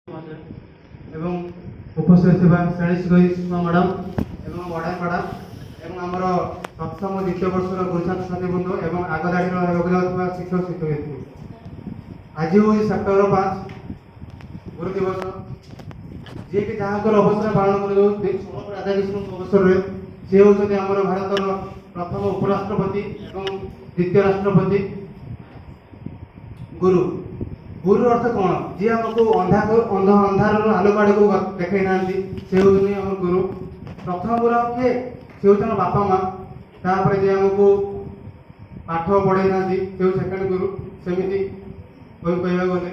এবং উপস্থিত ଥିବା ଶ୍ରେଣୀ ଶିକ୍ଷକ ମ୍ୟାଡ଼ାମ ଏବଂ ବଡ଼ ମ୍ୟାଡ଼ାମ ଏବଂ ଆମର ପ୍ରଥମ ଦ୍ୱିତୀୟ ବର୍ଷର ଛାତ୍ରଛାତ୍ରୀ ବୃନ୍ଦ ଏବଂ ଆଗ ଧାଡ଼ିର ହେବାକୁ ଯାଉଥିବା ଶିକ୍ଷକ ଶିକ୍ଷୟିତ୍ରୀ। ଆଜି ହେଉଛି ସେପ୍ଟେମ୍ବର 5 ଗୁରୁ ଦିବସ, ଯିଏକି ଯାହାଙ୍କର ଅବସର ପାଳନ କରାଯାଉ ରାଧାକୃଷ୍ଣଙ୍କ ଅବସରରେ। ସେ ହେଉଛନ୍ତି ଆମର ଭାରତର ପ୍ରଥମ ଉପରାଷ୍ଟ୍ରପତି ଏବଂ ଦ୍ୱିତୀୟ ରାଷ୍ଟ୍ରପତି। ଗୁରୁ ଗୁରୁର ଅର୍ଥ କ'ଣ? ଯିଏ ଆମକୁ ଅନ୍ଧାରର ଆଲୋକ ଆଡ଼କୁ ଦେଖାଇ ନାହାନ୍ତି, ସେ ହେଉଛନ୍ତି ଆମର ଗୁରୁ। ପ୍ରଥମ ଗୁରୁ କିଏ? ସେ ହେଉଛି ଆମ ବାପା ମା। ତାପରେ ଯିଏ ଆମକୁ ପାଠ ପଢ଼େଇ ନାହାନ୍ତି, ସେ ହେଉଛି ସେକେଣ୍ଡ ଗୁରୁ। ସେମିତି କହିବାକୁ ଗଲେ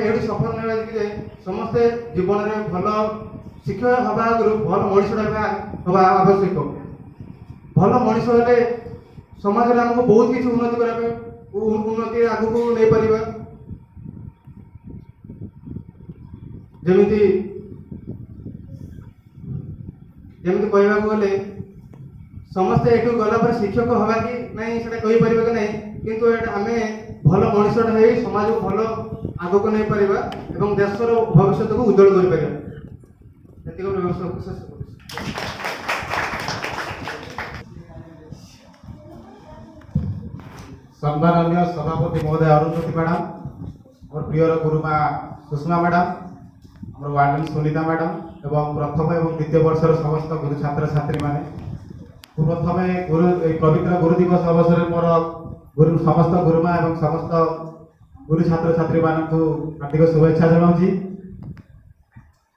ଏଠି ଶପଥ ନେବା ଯେ ସମସ୍ତେ ଜୀବନରେ ଭଲ ଶିକ୍ଷକ ହେବା ଆଗରୁ ଭଲ ମଣିଷଟା ହେବା ଆବଶ୍ୟକ। ଭଲ ମଣିଷ ହେଲେ ସମାଜରେ ଆମକୁ ବହୁତ କିଛି ଉନ୍ନତି କରିବା ପାଇଁ ଉନ୍ନତି ଆଗକୁ ନେଇପାରିବା। ଯେମିତି କହିବାକୁ ଗଲେ ସମସ୍ତେ ଏଠୁ ଗଲା ପରେ ଶିକ୍ଷକ ହେବା କି ନାହିଁ ସେଟା କହିପାରିବା କି ନାହିଁ, କିନ୍ତୁ ଆମେ ଭଲ ମଣିଷଟା ହେଇ ସମାଜକୁ ଭଲ ଆଗକୁ ନେଇପାରିବା ଏବଂ ଦେଶର ଭବିଷ୍ୟତକୁ ଉଜ୍ଜଳ କରିପାରିବା। ଏତିକି ବ୍ୟବସ୍ଥାକୁ ଶେଷ କରୁଛି। सम्माननीय सभापति महोदय अरुणज्योति मैडम, और प्रियर गुरुमा सुषमा मैडम, आम वार्डन सुनीता मैडम एवं प्रथम एवं द्वितीय वर्षर समस्त गुरु छात्र छात्री माने प्रथम गुरु पवित्र गुरु दिवस अवसर मोर गुरु समस्त गुरुमा एवं समस्त गुरु छात्र छात्री मानक हार्दिक शुभेच्छा जनाऊँगी।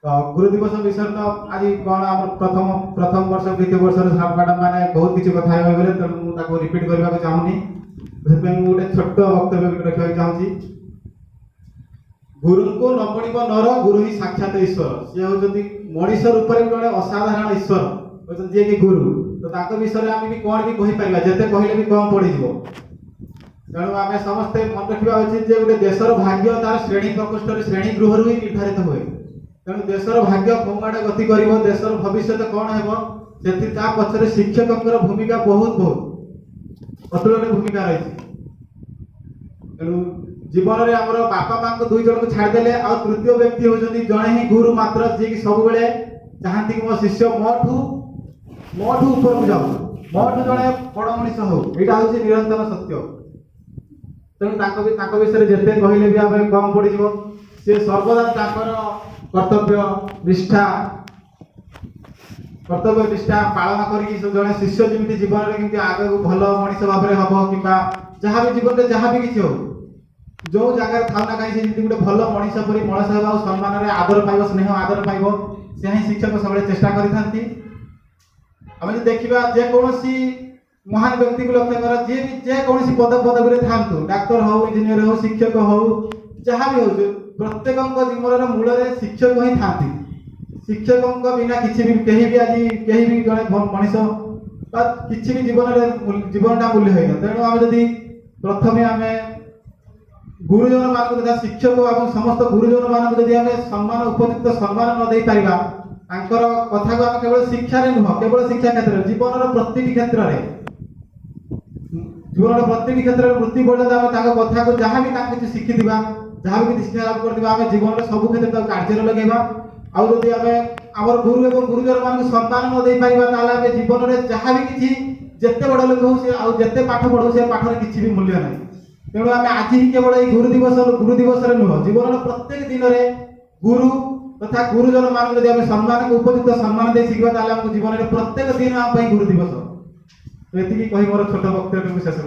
तो गुरु दिवस विषय तो आज कौन आम प्रथम वर्ष द्वितीय वर्षर मैडम मैंने बहुत किसी कथा गले, तेणु मुझे रिपीट करने को चाहूनी। गोटे छोट वक्तव्य रखा चाहूँगी। गुरु को नमणिब नर गुरु ही साक्षात ईश्वर। सी हूँ मनीष रूप में जड़े असाधारण ईश्वर जी कि गुरु। तो विषय आम भी कौन भी कहीपर जिते कहले भी कम पड़ तेणु आम समस्ते मन रखा उचित जे गोटे देशर भाग्य तार श्रेणी प्रकोष्ठ श्रेणी गृह ही निर्धारित हुए। तेणु देशर भाग्य कौन आड़े गति कर देशर भविष्य कौन हो पचर शिक्षकों भूमिका बहुत बहुत अतुलनीय भूमिका रही। तेणु जीवन में आम बापा माँ दुई जन को छाड़देले आ तृतीय व्यक्ति होती जड़े ही गुरु मात्र जी कि सब चाहती कि मो शिष्य मोठू ऊपर को जाऊ, मोठू जड़े बड़ मनीष हो, यहाँ हूँ निरंतर सत्य। तेणु विषय जिते कहले भी आम कम पड़ सी सर्वदा कर्तव्य निष्ठा पालन करके जड़े शिष्य जमी जीवन में आग भल मनीष भाव में हम कि जहाँ भी जीवन में जहाँ भी किसी हो जो जगह था ना कहीं गोटे भल मनीष परी मनीष होगा सम्मान आदर पाइब स्नेह आदर पाइब से ही शिक्षक सब चेष्टा करते। आम देखा जेकोसी महान व्यक्ति को लक्ष्य कर जेकोसी पद पदवी था डाक्तर हो इंजीनियर हो शिक्षक हो जहाँ भी हो प्रत्येक जीवन मूल शिक्षक ही था। शिक्षकों बिना किसी भी कहीं भी आज कहीं भी जड़े मनीष किसी भी जीवनटा मूल्य है। तेणु आम जदि प्रथम आम गुरुजन मान शिक्षक और समस्त गुरुजन मान सम्मान उपयुक्त सम्मान न दे पारिबा कथा को आम केवल शिक्षा नुह केवल शिक्षा क्षेत्र जीवन प्रति क्षेत्र में वृत्ति पर्यटन आम कथा को जहाँ भी किसी शिखी जहाँ भी शिक्षा लाभ कर जीवन सब क्षेत्र कार्य लगेगा। आउ जदि आम गुरु और गुरुजन मान सम्मान न दे पारिबा जीवन में जहाँ भी किसी जिते बड़ लोक हो जिते पाठ पढ़ू से पाठर किसी भी मूल्य ना। तेणु आम आज ही केवल गुरु दिवस नुह जीवन प्रत्येक दिन में गुरु तथा गुरुजन मान सम्मान को उपयुक्त सम्मान दे शिखा जीवन में प्रत्येक दिन आम गुरु दिवस। तो ये मोर छोट वक्तव्य शेष कर।